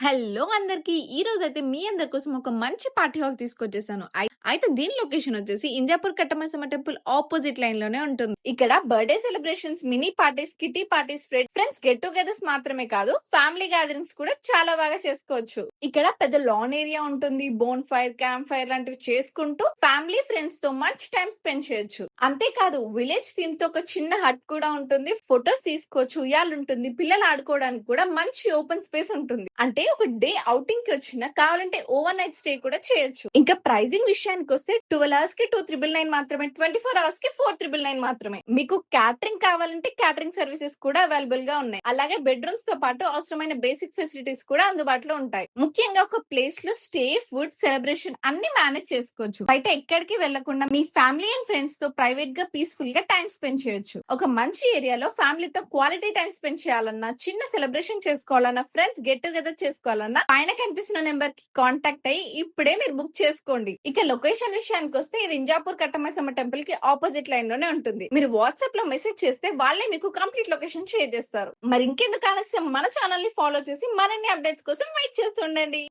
Hello అందరికి ఈ రోజు అయితే మీ అందరి కోసం ఒక మంచి పార్టీ హాల్ తీసుకొచ్చేసాను. అయితే దీని లొకేషన్ వచ్చేసి Injapur Katta Maisamma temple opposite line లోనే ఉంటుంది. ఇక్కడ birthday celebrations, mini parties, kitty parties, friends get togethers మాత్రమే కాదు, ఫ్యామిలీ గ్యాదరింగ్స్ కూడా చాలా బాగా చేసుకోవచ్చు. ఇక్కడ పెద్ద లాన్ ఏరియా ఉంటుంది. బోన్ ఫైర్, క్యాంప్ ఫైర్ లాంటివి చేసుకుంటూ ఫ్యామిలీ ఫ్రెండ్స్ తో మంచి టైం స్పెండ్ చేయొచ్చు. అంతేకాదు విలేజ్ థీమ్ తో ఒక చిన్న హట్ కూడా ఉంటుంది. ఫొటోస్ తీసుకోవచ్చు, ఉయ్యాలు ఉంటుంది, పిల్లలు ఆడుకోవడానికి కూడా మంచి ఓపెన్ స్పేస్ ఉంటుంది. అంటే ఒక డే అవుటింగ్ కి వచ్చినా కావాలంటే ఓవర్ నైట్ స్టే కూడా చేయొచ్చు. ఇంకా ప్రైజింగ్ విషయానికి వస్తే 12 అవర్స్ కి 2,999 మాత్రమే, 24 అవర్స్ కి 4,999 మాత్రమే. మీకు క్యాటరింగ్ కావాలంటే క్యాటరింగ్ సర్వీసెస్ కూడా అవైలబుల్ గా ఉన్నాయి. అలాగే బెడ్రూమ్స్ తో పాటు అవసరమైన బేసిక్ ఫెసిలిటీస్ కూడా అందుబాటులో ఉంటాయి. ముఖ్యంగా ఒక ప్లేస్ లో స్టే, ఫుడ్, సెలబ్రేషన్ అన్ని మేనేజ్ చేసుకోవచ్చు. బయట ఎక్కడికి వెళ్లకుండా మీ ఫ్యామిలీ అండ్ ఫ్రెండ్స్ తో ప్రైవేట్ గా పీస్ఫుల్ గా టైం స్పెండ్ చేయొచ్చు. ఒక మంచి ఏరియాలో ఫ్యామిలీతో క్వాలిటీ టైం స్పెండ్ చేయాలన్నా, చిన్న సెలబ్రేషన్ చేసుకోవాలన్నా, ఫ్రెండ్స్ గెట్ టుగెదర్ చేసుకోవాలన్నా పైన కనిపిస్తున్న నెంబర్ కి కాంటాక్ట్ అయ్యి ఇప్పుడే మీరు బుక్ చేసుకోండి. ఇక లొకేషన్ విషయానికి వస్తే ఇది ఇంజాపూర్ కట్టమైసమ్మ టెంపుల్ కి ఆపోజిట్ లైన్ లోనే ఉంటుంది. మీరు వాట్సాప్ లో మెసేజ్ చేస్తే వాళ్ళే మీకు కంప్లీట్ లొకేషన్ షేర్ చేస్తారు. మరి ఇంకెందుకు ఆలస్యం, మన ఛానల్ ని ఫాలో చేసి మరిన్ని అప్డేట్స్ కోసం వెయిట్ చేస్తుండండి.